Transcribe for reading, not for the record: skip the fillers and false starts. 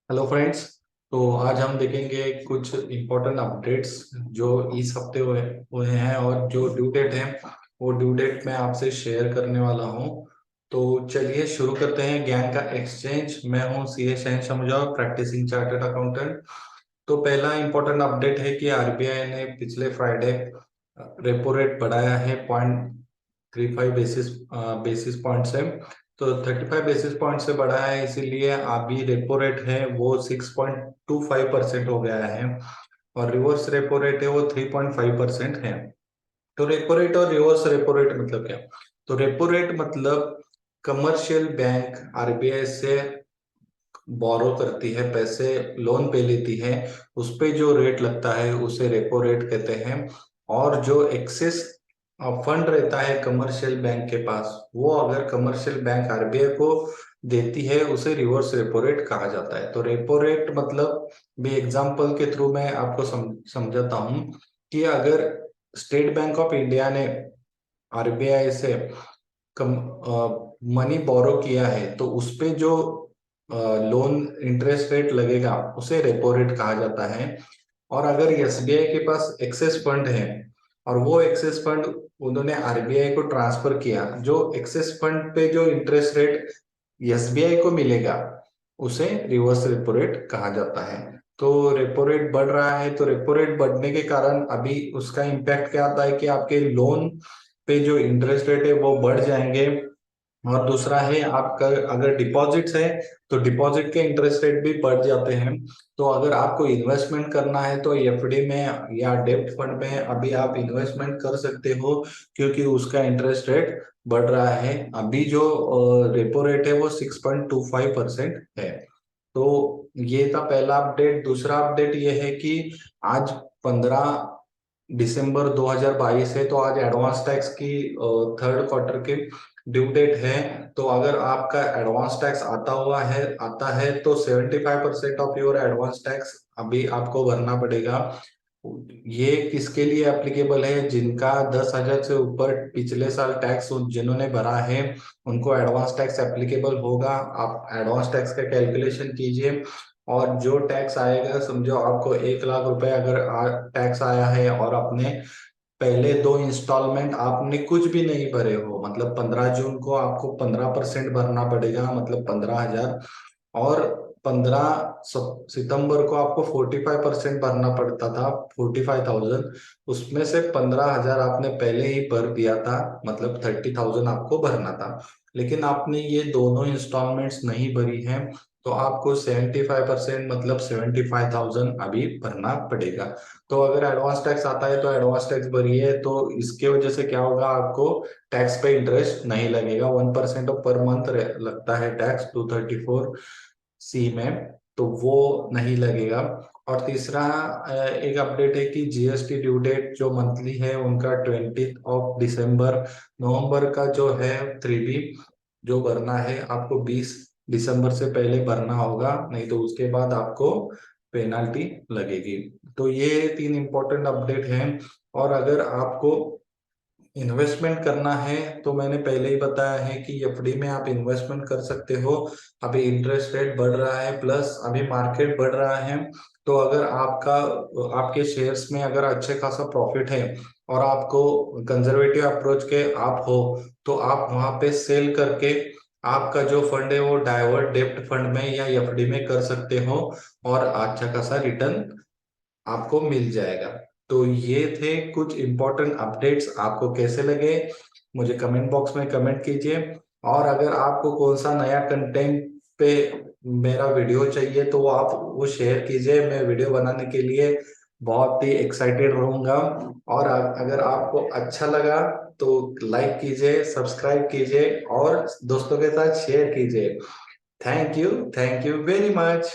Hello friends. तो आज हम देखेंगे कुछ इम्पोर्टेंट अपडेट्स जो इस हफ्ते हुए हुए हैं और जो ड्यू डेट है वो ड्यू डेट मैं आपसे शेयर करने वाला हूं। तो चलिए शुरू करते हैं ज्ञान का एक्सचेंज। मैं हूं सीए शहन शमुजा, प्रैक्टिसिंग चार्टर्ड अकाउंटेंट। तो पहला इम्पोर्टेंट अपडेट है कि आरबीआई ने पिछले फ्राइडे रेपो रेट बढ़ाया है 0.35 बेसिस पॉइंट से। तो 35 बेसिस पॉइंट से बढ़ा है, इसीलिए अभी रेपो रेट है वो 6.25% हो गया है और रिवर्स रेपो रेट है वो 3.5% है। तो रेपो रेट और रिवर्स रेपो रेट मतलब क्या? तो रेपो रेट मतलब कमर्शियल बैंक आरबीआई से बोरो करती है, पैसे लोन पे लेती है, उस पे जो रेट लगता है उसे रेपो रेट कहते हैं। और जो एक्सेस फंड रहता है कमर्शियल बैंक के पास, वो अगर कमर्शियल बैंक आरबीआई को देती है उसे रिवर्स रेपो रेट कहा जाता है। तो रेपो रेट मतलब भी एग्जांपल के थ्रू मैं आपको समझाता हूँ कि अगर स्टेट बैंक ऑफ इंडिया ने आरबीआई से कम मनी बोरो किया है तो उस पे जो लोन इंटरेस्ट रेट लगेगा उसे रेपो रेट कहा जाता है। और अगर एसबीआई के पास एक्सेस फंड है और वो एक्सेस फंड उन्होंने आरबीआई को ट्रांसफर किया, जो एक्सेस फंड पे जो इंटरेस्ट रेट एसबीआई को मिलेगा उसे रिवर्स रेपो रेट कहा जाता है। तो रेपो रेट बढ़ रहा है, तो रेपो रेट बढ़ने के कारण अभी उसका इम्पैक्ट क्या आता है कि आपके लोन पे जो इंटरेस्ट रेट है वो बढ़ जाएंगे। और दूसरा है आपका अगर डिपॉजिट्स है तो डिपॉजिट के इंटरेस्ट रेट भी बढ़ जाते हैं। तो अगर आपको इन्वेस्टमेंट करना है तो एफडी में या डेब्ट फंड में अभी आप इन्वेस्टमेंट कर सकते हो, क्योंकि उसका इंटरेस्ट रेट बढ़ रहा है। अभी जो रेपो रेट है वो 6.25% है। तो ये था पहला अपडेट। दूसरा अपडेट ये है कि आज 15 दिसंबर 2022 है, तो आज एडवांस टैक्स की थर्ड क्वार्टर की ड्यू डेट है। तो अगर आपका एडवांस टैक्स आता है तो 75% ऑफ योर एडवांस टैक्स अभी आपको भरना पड़ेगा। ये किसके लिए एप्लीकेबल है? जिनका 10,000 से ऊपर पिछले साल टैक्स जिन्होंने भरा है उनको एडवांस टैक्स एप्लीकेबल होगा। आप एडवांस टैक्स का कैलकुलेशन कीजिए और जो टैक्स आएगा, समझो आपको 1 लाख रुपए अगर टैक्स आया है और आपने पहले दो इंस्टॉलमेंट आपने कुछ भी नहीं भरे हो, मतलब 15 जून को आपको 15% भरना पड़ेगा, मतलब 15,000। और 15 सितंबर को आपको 45% भरना पड़ता था, 45,000। उसमें से 15,000 आपने पहले ही भर दिया था, मतलब 30,000 आपको भरना था। लेकिन आपने ये दोनों इंस्टॉलमेंट्स नहीं भरी हैं, तो आपको 75% मतलब 75,000 अभी भरना पड़ेगा। तो अगर एडवांस टैक्स आता है तो एडवांस टैक्स भरिए। तो इसके वजह से क्या होगा, आपको टैक्स पे इंटरेस्ट नहीं लगेगा। 1% ऑफ पर मंथ लगता है टैक्स 234C में, तो वो नहीं लगेगा। और तीसरा एक अपडेट है कि जीएसटी ड्यू डेट जो मंथली है उनका 20 दिसंबर। नवंबर का जो है 3B जो भरना है आपको 20 दिसंबर से पहले भरना होगा, नहीं तो उसके बाद आपको पेनाल्टी लगेगी। तो ये तीन इम्पोर्टेंट अपडेट हैं। और अगर आपको इन्वेस्टमेंट करना है तो मैंने पहले ही बताया है कि एफडी में आप इन्वेस्टमेंट कर सकते हो। अभी इंटरेस्ट रेट बढ़ रहा है, प्लस अभी मार्केट बढ़ रहा है। तो अगर आपके शेयर्स में अगर अच्छे खासा प्रॉफिट है और आपको कंजर्वेटिव अप्रोच के आप हो, तो आप वहां पे सेल करके आपका जो फंड है वो डाइवर्ट डेब्ट फंड में या एफडी में कर सकते हो और अच्छा खासा रिटर्न आपको मिल जाएगा। तो ये थे कुछ इंपॉर्टेंट अपडेट्स। आपको कैसे लगे मुझे कमेंट बॉक्स में कमेंट कीजिए। और अगर आपको कौन सा नया कंटेंट पे मेरा वीडियो चाहिए तो वो आप वो शेयर कीजिए, मैं वीडियो बनाने के लिए बहुत ही एक्साइटेड रहूंगा। और अगर आपको अच्छा लगा तो लाइक कीजिए, सब्सक्राइब कीजिए और दोस्तों के साथ शेयर कीजिए। Thank you very much.